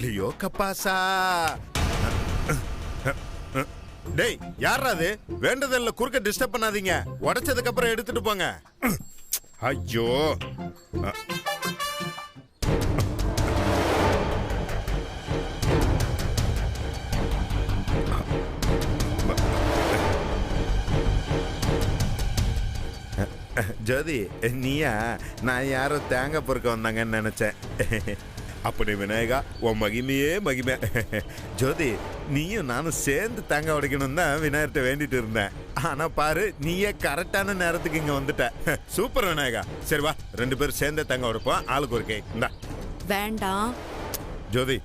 Leo கப்பாசா. டேய் யாரா அது? வேண்டதில்ல, குறுக்க டிஸ்டர்ப் பண்ணாதீங்க. உடைச்சதுக்கு அப்புறம் எடுத்துட்டு போங்க. ஐயோ ஜோதி, நீயா? நான் யாரோ தேங்காய் பொறுக்க வந்தாங்கன்னு நினைச்சேன். அப்படி விநாயகா, உன் மகிமையே மகிமை. ஜோதி, நீயும் நானும் சேர்ந்து தேங்காய் உடைக்கணும் தான் விநாயகர்கிட்ட வேண்டிட்டு இருந்தேன். ஆனா பாரு, நீயே கரெக்டான நேரத்துக்கு இங்க வந்துட்ட. சூப்பர் விநாயகா. சரி வா, 2 பேரும் சேர்ந்தே தேங்காய் உடைப்போம். ஆளுக்கு ஒரு கை. இந்தா. வேண்டாம் ஜோதி.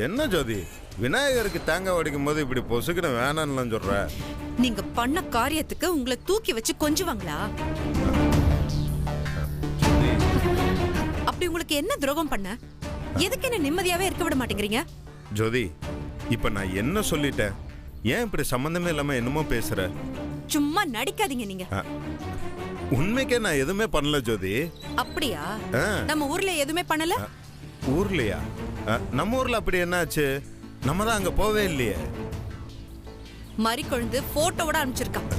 என்ன ஜோதி, விநாயகருக்கு தேங்காய் உடைக்கும் போது இப்படி பொசுக்குன்னு வேணான்னு சொல்ற? நீங்க பண்ண காரியத்துக்கு உங்களை தூக்கி வச்சு கொஞ்சுவாங்களா? அப்படி உங்களுக்கு என்ன துரோகம் பண்ண? எதுக்கு என்ன நிம்மதியாவே இருக்க விட மாட்டேங்கிறீங்க? ஜோதி, இப்ப நான் என்ன சொல்லிட்டேன்? ஏன் இப்படி சம்பந்தமே இல்லாம என்னமோ பேசுற? சும்மா நடிக்காதீங்க நீங்க. உண்மைக்கே நான் எதுவுமே பண்ணல ஜோதி. அப்படியா? நம்ம ஊர்ல எதுவுமே பண்ணல? ஊர்லயா? நம்ம ஊர்ல அப்படி என்னாச்சு? நம்ம தான் அங்க போவே இல்லையே. மறி கொழுந்து போட்டோவோட அனுப்பிச்சிருக்கான்.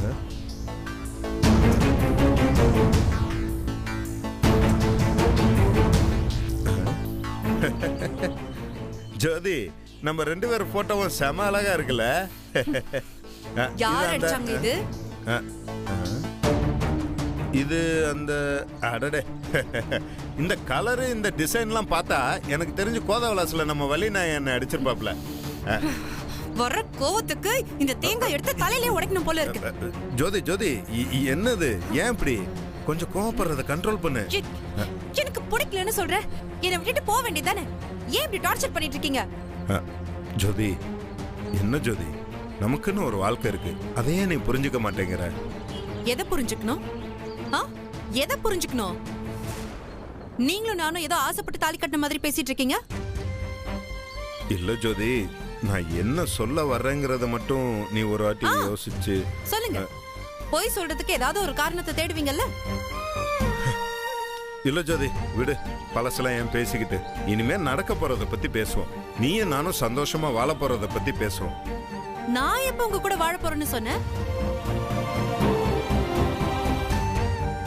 ஜோதி, நம்ம 2 பேரும் போட்டோவும் செம அழகா இருக்குல்ல? யார் அடிச்சாங்க இது? இது அந்த அடடே, இந்த கலரு இந்த டிசைன்லாம் பார்த்தா எனக்கு தெரிஞ்சு கோதவலாசுல நம்ம வள்ளிநாயகன் என்ன அடிச்சிருப்பாப்ல. வர கோவத்துக்கு இந்த தேங்காய் எடுத்து தலையிலே உடைக்கணும் போல இருக்கு. ஜோதி ஜோதி, என்னது? ஏன் இப்படி? கொஞ்சம் கோவப்படுறத கண்ட்ரோல் பண்ணு. எனக்கு பிடிக்கலன்னு சொல்ற, என்னை விட்டுட்டு போக வேண்டியதானே? ஏன் இப்படி டார்ச்சர் பண்ணிட்டு இருக்கீங்க? ஜோதி, என்ன ஜோதி, நமக்குன்னு ஒரு வாழ்க்கை இருக்கு. அதையே நீ புரிஞ்சுக்க மாட்டேங்கிற. எதை புரிஞ்சுக்கணும்? எதை புரிஞ்சுக்கணும்? நீங்களும் நானும் ஏதோ ஆசைப்பட்டு தாலி கட்டின மாதிரி பேசிட்டு இருக்கீங்க. இல்ல ஜோதி, நான் என்ன சொல்ல வர்றேங்கிறத மட்டும் நீ ஒரு வாட்டி யோசிச்சு சொல்லுங்க. போய் சொல்றதுக்கு ஏதாவது ஒரு காரணத்தை தேடுவீங்கல்ல? இல்ல ஜோதி, விடு. பழசெல்லாம் ஏன் பேசிக்கிட்டு? இனிமே நடக்க போறத பத்தி பேசுவோம். நீயும் நானும் சந்தோஷமா வாழ போறத பத்தி பேசுவோம். நான் எப்ப உங்க கூட வாழ போறேன்னு சொன்னேன்?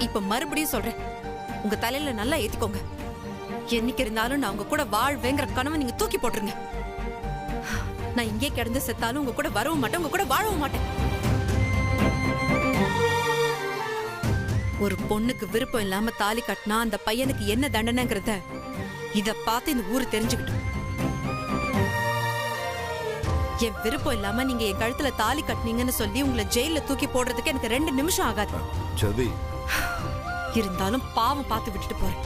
இப்ப மறுபடியும் சொல்றேன், உங்க தலையில நல்லா ஏத்திக்கோங்க. என்னைக்கு இருந்தாலும் நான் உங்க கூட வாழ்வேங்கிற கனவை நீங்க தூக்கி போட்டுருங்க. நான் இங்கே கிடந்து செத்தாலும் உங்க கூட வரவும் மாட்டேன், உங்க கூட வாழவும் மாட்டேன். ஒரு பொண்ணுக்கு விருப்பம் இல்லாம தாலி கட்டினா அந்த பையனுக்கு என்ன தண்டனைங்கிறத இத பார்த்து இந்த ஊரு தெரிஞ்சுக்கிட்டோம். என் விருப்பம் இல்லாம நீங்க என் கழுத்துல தாலி கட்டினீங்கன்னு சொல்லி உங்களை ஜெயில தூக்கி போடுறதுக்கு எனக்கு 2 நிமிஷம் ஆகாது. இருந்தாலும் பாவம் பார்த்து விட்டுட்டு போறேன்.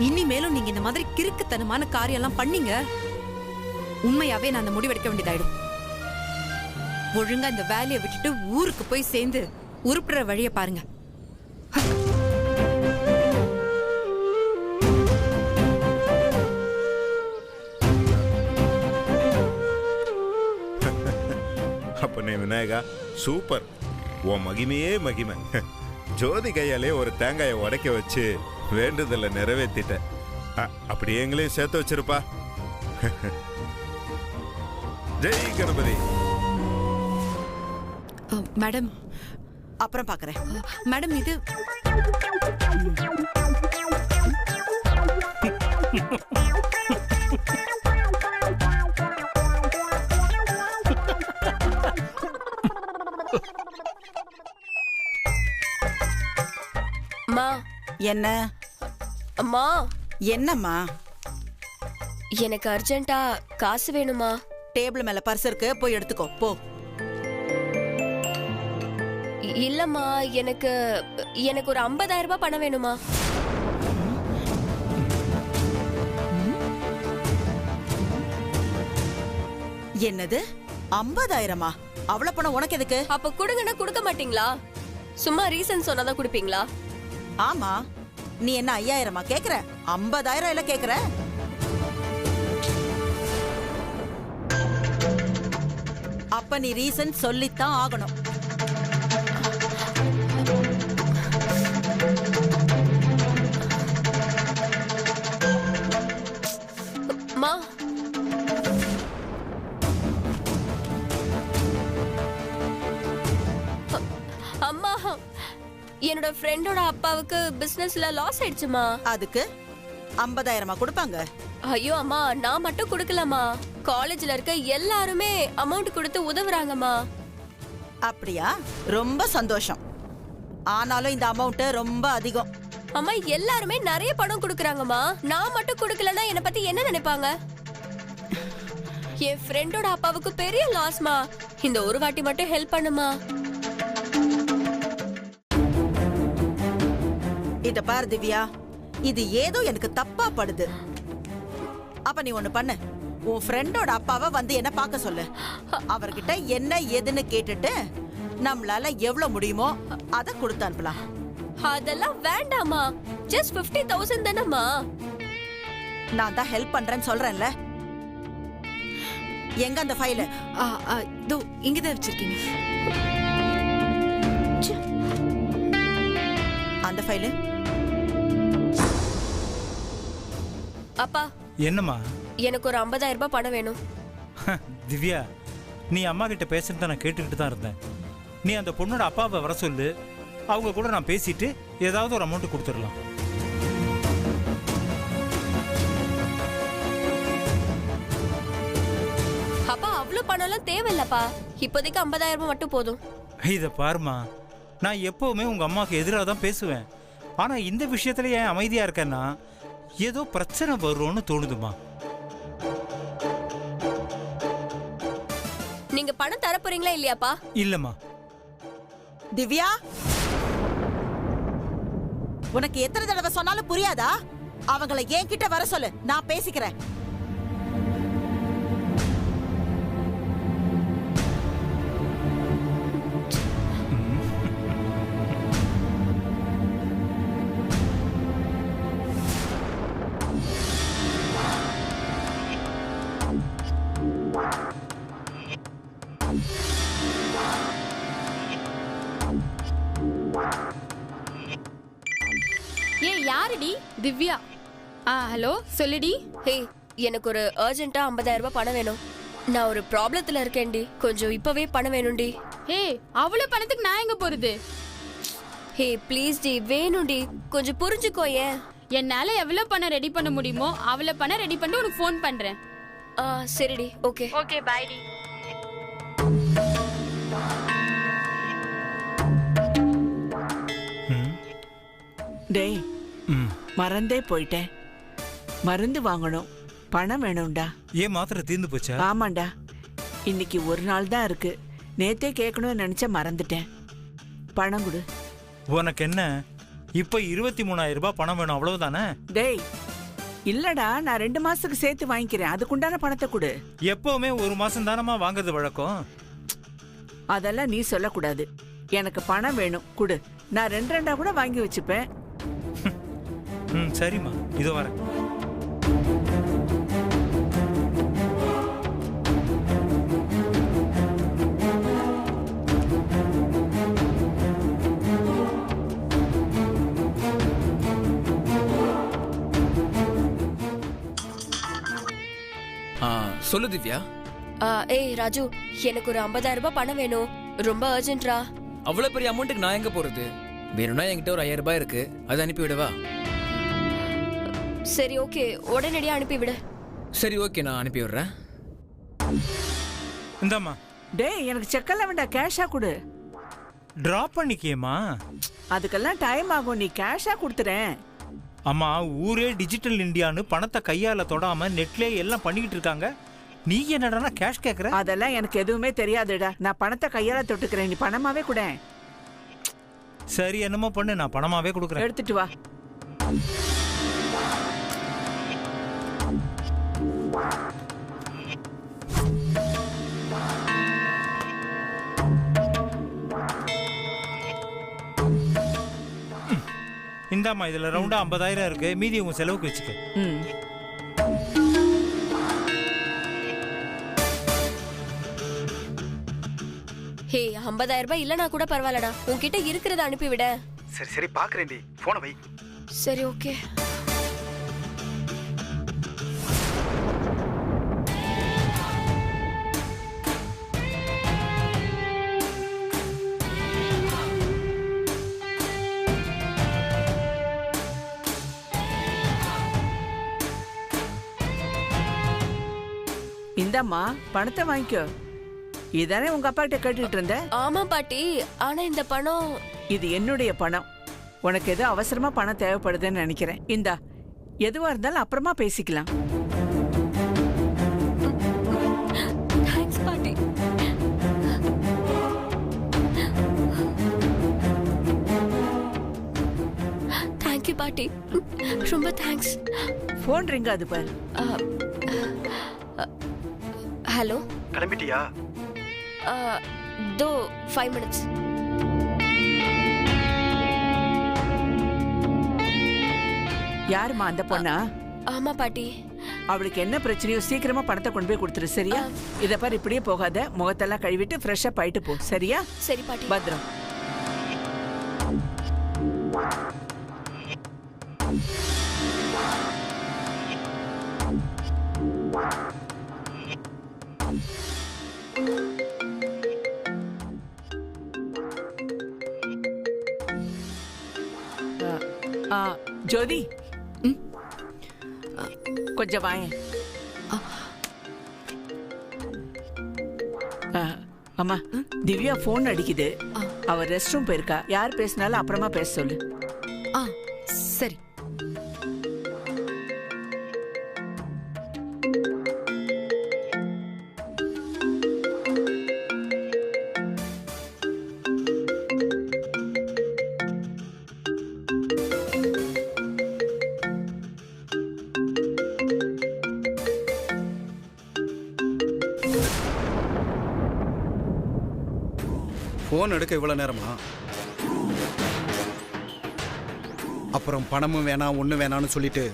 இனிமேலும் நீங்க இந்த மாதிரி கிறுக்குத்தனமான காரியம் எல்லாம் பண்ணீங்க, உண்மையாவே நான் அந்த முடிவெடுக்க வேண்டியதாயிடும். ஒழுங்கா இந்த வேலையை விட்டுட்டு ஊருக்கு போய் சேர்ந்து உருப்புற வழிய பாருங்க. அப்பனே விநாயகா, சூப்பர். உன் மகிமையே மகிமை. ஜோதி கையாலே ஒரு தேங்காயை உடைக்க வச்சு வேண்டுதலை நிறைவேற்றிட்ட. அப்படி எங்களையும் சேர்த்து வச்சிருப்பா. ஜெய் கணபதி. மேடம், அப்புறம் பாக்குறேன். மேடம், இது அம்மா. என்ன? அம்மா. என்னம்மா? எனக்கு அர்ஜென்ட்டா காசு வேணுமா? டேபிள் மேல பர்ஸ் இருக்கு, போய் எடுத்துக்கோ போ. இல்லம்மா, எனக்கு ஒரு 50,000 ரூபாய் பணம் வேணுமா? என்னது 50,000? அவ்வளவு பணம் உனக்கு எதுக்கு? அப்ப கொடுங்கன்னா கொடுக்க மாட்டீங்களா? சும்மா ரீசன் சொன்னாதான் கொடுப்பீங்களா? ஆமா, நீ என்ன 5,000 கேக்குற? 50,000 இல்ல கேக்குற? அப்ப நீ ரீசன் சொல்லித்தான் ஆகணும். மா, என்னோட ஃப்ரெண்டோட அப்பாவுக்கு பிசினஸ்ல லாஸ் ஆயிடுச்சுமா. அதுக்கு 50,000 கொடுப்பாங்க. ஐயோ அம்மா, நான் மட்டும் கொடுக்கலாமா, காலேஜ்ல இருக்க எல்லாருமே அமௌண்ட் கொடுத்து உதவுறாங்கம்மா. அப்படியா? ரொம்ப சந்தோஷம். ஆனாலும் இந்த அமௌண்ட் ரொம்ப அதிகம். அம்மா, எல்லாருமே நிறைய பணம் கொடுக்கறாங்கம்மா. நான் மட்டும் கொடுக்கலன்னா என்ன பத்தி என்ன நினைப்பாங்க? என் ஃப்ரெண்டோட அப்பாவுக்கு பெரிய லாஸ்மா. இந்த ஒரு வாட்டி மட்டும் ஹெல்ப் பண்ணுமா. இத பாரு திவ்யா, இது ஏதோ எனக்கு தப்பா படுது. அப்ப நீ ஒண்ணு பண்ணு, உன் ஃப்ரெண்டோட அப்பாவை வந்து என்ன பார்க்க சொல்லு. அவர்கிட்ட என்ன ஏதுன்னு கேட்டுட்டு நம்மளால எவ்வளவு முடியுமோ அத கொடுத்து அனுப்பலாம். அதெல்லாம் வேண்டாமா, ஜஸ்ட் 50,000 தானம்மா. நான் தான் ஹெல்ப் பண்றேன்னு சொல்றேன்ல. எங்க அந்த ஃபைல்? இதோ இங்கதான் வச்சிருக்கீங்க. அந்த ஃபைல். அப்பா. என்னம்மா? எனக்கு ஒரு 50,000 ரூபாய் பணம் வேணும். திவ்யா, நீ அம்மா கிட்ட பேசுறத நான் கேட்டுக்கிட்டு தான் இருந்தேன். நீ அந்த பொண்ணோட அப்பாவை வர சொல்லு, அவங்க கூட நான் பேசிட்டு ஏதாவது ஒரு அமௌண்ட் கொடுத்துடலாம். அப்பா, அவ்வளவு பணம் எல்லாம் தேவையில்லப்பா. இப்போதைக்கு 50,000 ரூபாய் மட்டும் போதும். இதை பாருமா, நான் எப்பவுமே உங்க அம்மாவுக்கு எதிராக தான் பேசுவேன். ஆனா இந்த விஷயத்துல ஏன் அமைதியா இருக்கேன்னா, ஏதோ பிரச்சனை வரும்னு தோணுதுமா. நீங்க பணம் தர போறீங்களா இல்லையாப்பா? இல்லம்மா. திவ்யா, உனக்கு எத்தனை தடவை சொன்னாலும் புரியாதா? அவங்கள என்கிட்ட வர சொல்லு, நான் பேசிக்கிறேன். யாருடி? திவ்யா. ஹலோ, சொல்லுடி. ஹே, எனக்கு ஒரு அர்ஜென்ட்டா 50,000 ரூபாய் பணம் வேணும். நான் ஒரு ப்ராப்ளத்துல இருக்கேன்டி, கொஞ்சம் இப்பவே பணம் வேணும்டி. ஹே, அவ்வளவு பணத்துக்கு நான் எங்க போறது? ஹே ப்ளீஸ் டி, வேணும்டி, கொஞ்சம் புரிஞ்சுக்கோயே. என்னால எவ்வளவு பணம் ரெடி பண்ண முடியுமோ அவ்வளவு பணம் ரெடி பண்ணிட்டு உனக்கு ஃபோன் பண்றேன். சரிடி, ஓகே. Okay, by D. டேய், மறந்தே போயிட்டேன். மருந்து வாங்கணும், பணம் வேணும்டா. ஏன் மாத்திரை தீர்ந்து போச்சா? ஆமாண்டா, இன்னைக்கு ஒரு நாள் தான் இருக்கு. நேத்தே கேட்கணும்னு நினைச்ச மறந்துட்டேன். பணம் கொடு. உனக்கு என்ன இப்ப 23,000 ரூபாய் பணம் வேணும், அவ்வளவுதானே? டேய், இல்லடா, நான் 2 மாசத்துக்கு சேர்த்து வாங்கிக்கிறேன். அதுக்குண்டான பணத்தை கொடு. எப்பவுமே ஒரு மாசம் தானமா வாங்குறது வழக்கம். அதெல்லாம் நீ சொல்லக்கூடாது. எனக்கு பணம் வேணும், கொடு. நான் 2 கூட வாங்கி வச்சுப்பேன். சரிம்மா, இதோ வரேன். சொல்லு திவ்யா. ஏய் ராஜு, எனக்கு ஒரு 50,000 ரூபாய் பணம் வேணும், ரொம்ப அர்ஜென்ட்ரா. அவ்வளவு பெரிய அமௌண்ட்டுக்கு நான் எங்க போறது? வேணும்னா என்கிட்ட ஒரு 5,000 ரூபாய் இருக்கு, அதை அனுப்பி விடவா? சரி, ஓகே, உடனடியா அனுப்பி விடு. சரி, ஓகே, நான் அனுப்பி விடுறேன். இந்தாம்மா. டேய், எனக்கு செக்கெல்லாம் வேண்டாம், கேஷா கொடு. டிராப் பண்ணிக்கேம்மா. அதுக்கெல்லாம் டைம் ஆகும், நீ கேஷா கொடுத்துறேன். அம்மா, ஊரே டிஜிட்டல் இந்தியான்னு பணத்தை கையால தொடாம நெட்லயே எல்லாம் பண்ணிக்கிட்டு இருக்காங்க. நீ என்னடா கேஷ் கேக்குற? அதெல்லாம் எனக்கு எதுவுமே தெரியாதுடா. நான் பணத்தை கையால தொட்டுக்கிறேன், நீ பணமாவே கொடு. சரி, என்னமோ பண்ணு, நான் பணமாவே கொடுக்குறேன். எடுத்துட்டு வா. இந்தாம்மா, இதுல ரவுண்டா 50,000 இருக்கு, மீதி உங்க செலவுக்கு வச்சுக்க. ஹே, 50,000 ரூபாய் இல்லனா கூட பரவாயில்லடா, உன்கிட்ட இருக்கிறத அனுப்பி விட. சரி சரி, பாக்குறேன்டி, போன வை. சரி, ஓகே. இந்தாம்மா பணத்தை வாங்கிக்கோ. இதானே உங்க அப்பா கிட்ட கேட்டுக்கிட்டு இருந்த? ஆமா பாட்டி, ஆனா இந்த பணம் இது என்னுடைய பணம். உனக்கு ஏதோ அவசரமா பணம் தேவைப்படுதுன்னு நினைக்கிறேன். இந்தா, எதுவா இருந்தாலும் அப்புறமா பேசிக்கலாம். தேங்க்ஸ் பாட்டி. தேங்க்யூ பாட்டி, ரொம்ப தேங்க்ஸ். போன் ரிங் அது பாரு. ஹலோ, கிளம்பிட்டியா? தோ 5 minutes. யாருமா அந்த பொண்ணா? ஆமா பாட்டி. அவளுக்கு என்ன பிரச்சனையோ சீக்கிரமா பணத்தை கொண்டு போய் கொடுத்துரு, சரியா? இத பாரு, இப்படியே போகாத, முகத்தெல்லாம் கழுவிட்டு ஃப்ரெஷ்ஷா போயிட்டு போ, சரியா? சரி பாட்டி. பத்ரம். ஜோதி, கொஞ்சம் வாயேன். அம்மா, திவ்யா போன் அடிக்குது. அவ ரெஸ்ட் ரூம் போயிருக்கா. யார் பேசினாலும் அப்புறமா பேச சொல்லு. சரி. ஃபோன் எடுக்க இவ்வளோ நேரமா? அப்புறம் பணமும் வேணாம் ஒன்றும் வேணான்னு சொல்லிட்டு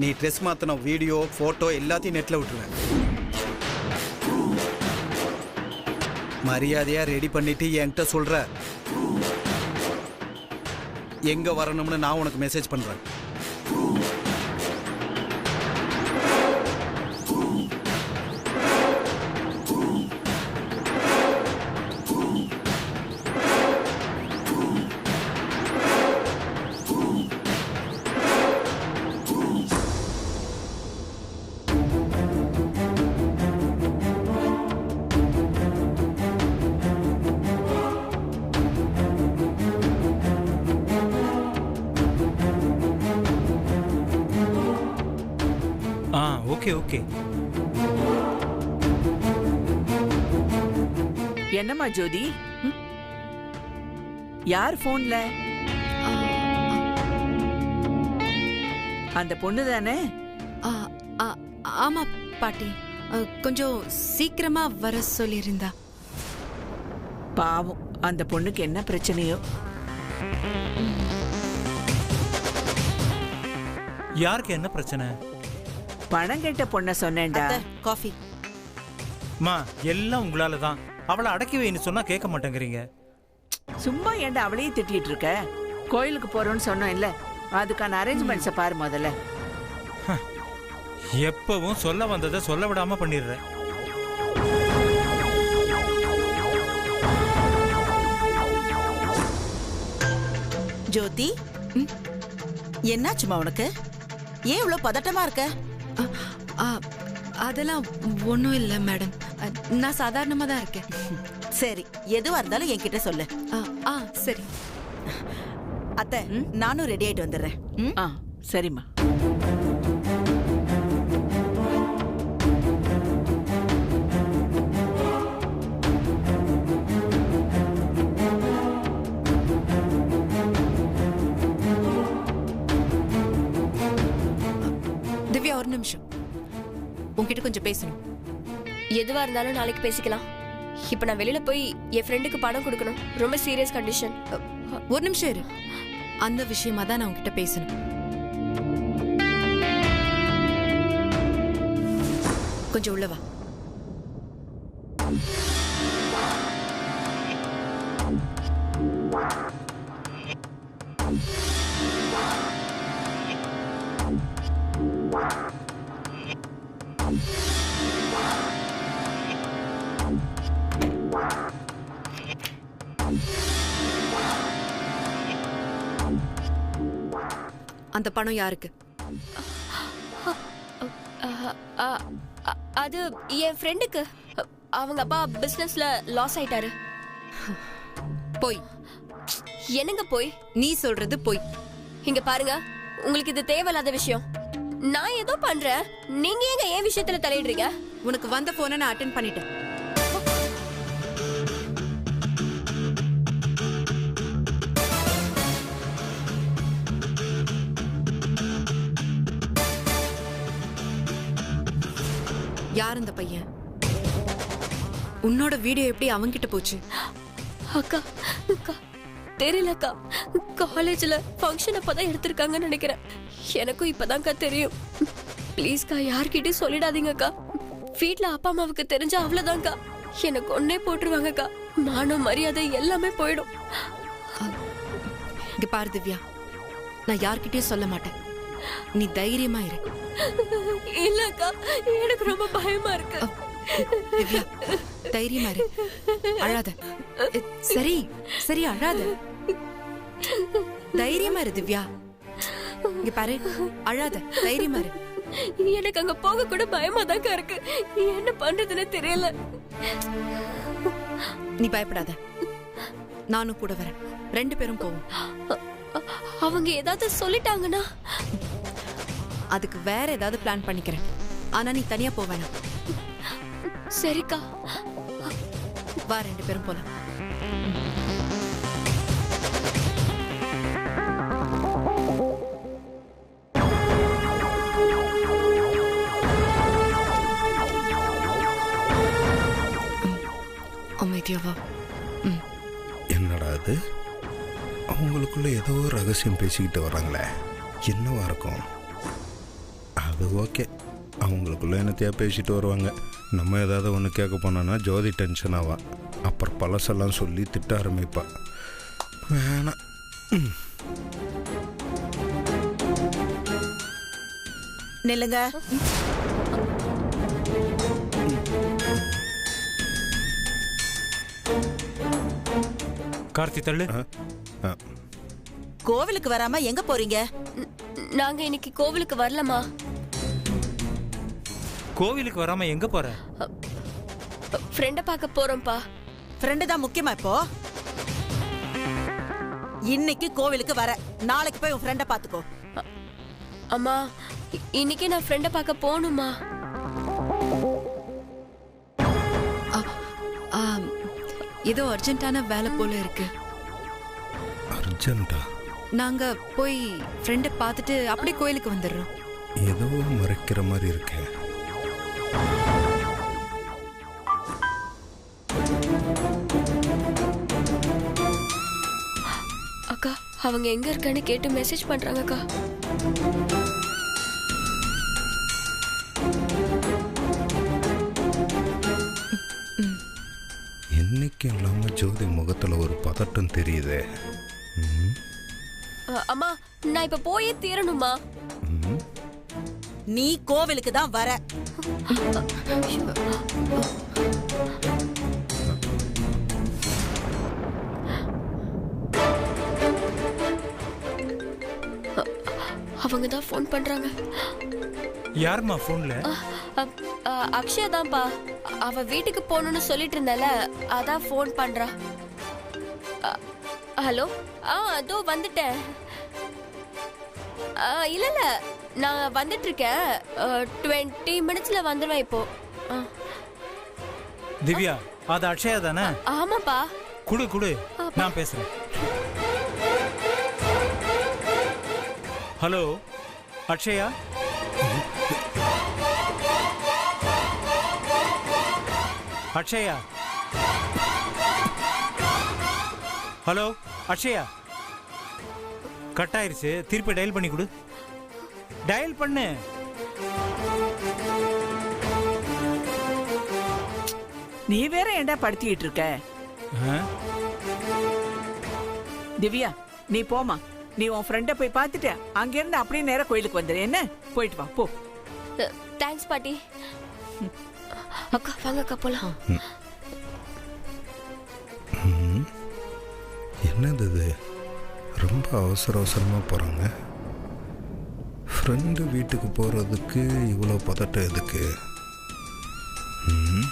நீ ட்ரெஸ் மாற்றின வீடியோ ஃபோட்டோ எல்லாத்தையும் நெட்டில் விட்டுருவேன். மரியாதையாக ரெடி பண்ணிட்டு என்கிட்ட சொல்கிற. எங்கே வரணும்னு நான் உனக்கு மெசேஜ் பண்ணுறேன். Okay okay. என்னம்மா ஜோதி, யார் போன்ல? அந்த பொண்ணு தானே? ஆமா பாட்டி, கொஞ்சம் சீக்கிரமா வர சொல்லியிருந்தா. பாவம், அந்த பொண்ணுக்கு என்ன பிரச்சனையோ. யாருக்கு என்ன பிரச்சனை? பணம் கேட்ட பொண்ண சொன்னேன்டா. காஃபி. மா, எல்லாம் உங்களால தான். அவளை அடக்கி வைன்னு சொன்னா கேட்க மாட்டேங்கிறீங்க. சும்மா ஏன்டா அவளையே திட்டிட்டு இருக்க? கோயிலுக்கு போறோம்னு சொன்னோம் இல்ல, அதுக்கான அரேஞ்ச்மெண்ட்ஸை பாரு முதல்ல. எப்பவும் சொல்ல வந்ததை சொல்ல விடாம பண்ணிடுறேன். ஜோதி, என்னாச்சுமா உனக்கு? ஏன் இவ்வளவு பதட்டமா இருக்க? அதெல்லாம் ஒன்றும் இல்லை மேடம், நான் சாதாரணமாக தான் இருக்கேன். சரி, எதுவா இருந்தாலும் என்கிட்ட சொல்லு. சரி அத்தை, நானும் ரெடி ஆயிட்டு வந்துடுறேன். சரிம்மா. திவ்யா, ஒரு நிமிஷம், உன்கிட்ட கொஞ்சம் பேசணும். எதுவா இருந்தாலும் நாளைக்கு பேசிக்கலாம். இப்ப நான் வெளியில போய் என் ஃப்ரெண்டுக்கு பணம் கொடுக்கணும். ரொம்ப சீரியஸ் கண்டிஷன். ஒரு நிமிஷம் இரு, அந்த விஷயமா தான் நான் உன்கிட்ட பேசணும். கொஞ்சம் உள்ளவா. அந்த பணம் யாருக்கு? அது என் ஃப்ரெண்டுக்கு அவங்க அப்பா பிசினஸ்ல லாஸ் ஆயிட்டாரு. போய் என்னங்க போய்? நீ சொல்றது போய். இங்க பாருங்க, உங்களுக்கு இது தேவையில்லாத விஷயம். நான் ஏதோ பண்றேன், நீங்க எங்க என் விஷயத்துல தலையிடுறீங்க? உனக்கு வந்த போனை நான் அட்டென்ட் பண்ணிட்டேன். யார் இந்த பையன்? உன்னோட வீடியோ எப்படி அவன்கிட்ட போச்சு? அக்கா அக்கா தெரியலக்கா, காலேஜ்ல ஃபங்க்ஷன் அப்பதான் எடுத்திருக்காங்கன்னு நினைக்கிறேன். எனக்கும் இப்பதான்க்கா தெரியும். ப்ளீஸ்க்கா யார்கிட்டயும் சொல்லிடாதீங்கக்கா. வீட்ல அப்பா அம்மாவுக்கு தெரிஞ்சா அவ்வளவுதான்க்கா, எனக்கு ஒன்னே போட்டுருவாங்கக்கா. மானம் மரியாதை எல்லாமே போயிடும். இங்க பாரு திவ்யா, நான் யார்கிட்டயும் சொல்ல மாட்டேன். நீ தைரியமா இரு. இல்லக்கா, எனக்கு ரொம்ப பயமா இருக்கு. திவ்யா தைரியமா இரு, அழாத. சரி சரி அழாத, தைரியமா இரு திவ்யா. இங்க பாரு, அழாத, தைரியமா இரு. எனக்கு அங்க போக கூட பயமா தான்க்கா இருக்கு. என்ன பண்றதுன்னு தெரியல. நீ பயப்படாத, நானும் கூட வரேன். 2 பேரும் போவோம். அவங்க ஏதாவது சொல்லிட்டாங்கன்னா அதுக்கு வேற ஏதாவது பிளான் பண்ணிக்கிறேன். ஆனா நீ தனியா போவேனா? சரிக்கா, வா 2 பேரும் போலாம். அமைதியாவா? என்னடா அது, அவங்களுக்குள்ள ஏதோ ரகசியம் பேசிக்கிட்டு வராங்களே, என்னவா இருக்கும்? அது ஓகே, அவங்களுக்குள்ள என்னத்தையா பேசிட்டு வருவாங்க. நம்ம ஏதாவது ஒன்று கேட்க போனோன்னா ஜோதி டென்ஷன் ஆவா, அப்புறம் பழசெல்லாம் சொல்லி திட்ட ஆரம்பிப்பா. வேணாம். நில்லுங்க. கார்த்தி தள்ளு. கோவிலுக்கு வராம எங்க போறீங்க? நாங்க இன்னைக்கு கோவிலுக்கு வரலமா. கோவிலுக்கு வராம எங்க போற? ஃப்ரெண்ட பார்க்க போறோம்ப்பா. ஃப்ரெண்டு தான் முக்கியமா இப்போ? இன்னைக்கு கோவிலுக்கு வர, நாளைக்கு போய் உன் ஃப்ரெண்ட பாத்துக்கோ. அம்மா, இன்னைக்கு நான் ஃப்ரெண்ட பார்க்க போகணுமா? ஏதோ அர்ஜென்ட்டான வேலை போல இருக்கு. அர்ஜென்ட்டா? நாங்க போய் ஃப்ரெண்ட பார்த்துட்டு அப்படியே கோயிலுக்கு வந்துடுறோம். ஏதோ மறைக்கிற மாதிரி இருக்கு. அக்கா, அவங்க எங்க இருக்கான்னு கேட்டு மெசேஜ் பண்றாங்க அக்கா. என்னைக்கு இல்லாம ஜோதி முகத்துல ஒரு பதட்டம் தெரியுது. அம்மா, நான் இப்ப போயே தீரணுமா? நீ கோவிலுக்கு தான் வர. அவங்க தான் ஃபோன் பண்றாங்க. யாருமா ஃபோன்ல? அக்ஷயா தான்ப்பா. அவ வீட்டுக்கு போகணும்னு சொல்லிட்டு இருந்தால, அதான் ஃபோன் பண்றா. ஹலோ, அதோ வந்துட்டேன். இல்ல இல்ல, நான் வந்துட்டு இருக்கேன். 20 மினிட்ஸ்ல வந்துடுவேன் இப்போ. திவ்யா, அது அக்ஷயா தானே? ஆமாப்பா. குடு குடு, நான் பேசுறேன். Hello Akshaya, Akshaya, hello Akshaya. Cut ஆயிருச்சு, திருப்பி டயல் பண்ணி கொடு. டயல் பண்ணு. நீ வேற ஏன்டா படுத்திட்டு இருக்க? திவ்யா, நீ போமா. நீ உன் ஃப்ரெண்ட போய் பார்த்துட்ட, அங்கிருந்து அப்படியே நேரா கோயிலுக்கு வந்துடு. என்ன, போயிட்டு வா போ. தேங்க்ஸ் பாட்டி. அக்கா வாங்க அக்கா போலாம். என்னது இது, ரொம்ப அவசர அவசரமாக போகிறாங்க. ஃப்ரெண்டு வீட்டுக்கு போகிறதுக்கு இவ்வளோ பதட்டம் எதுக்கு? ம்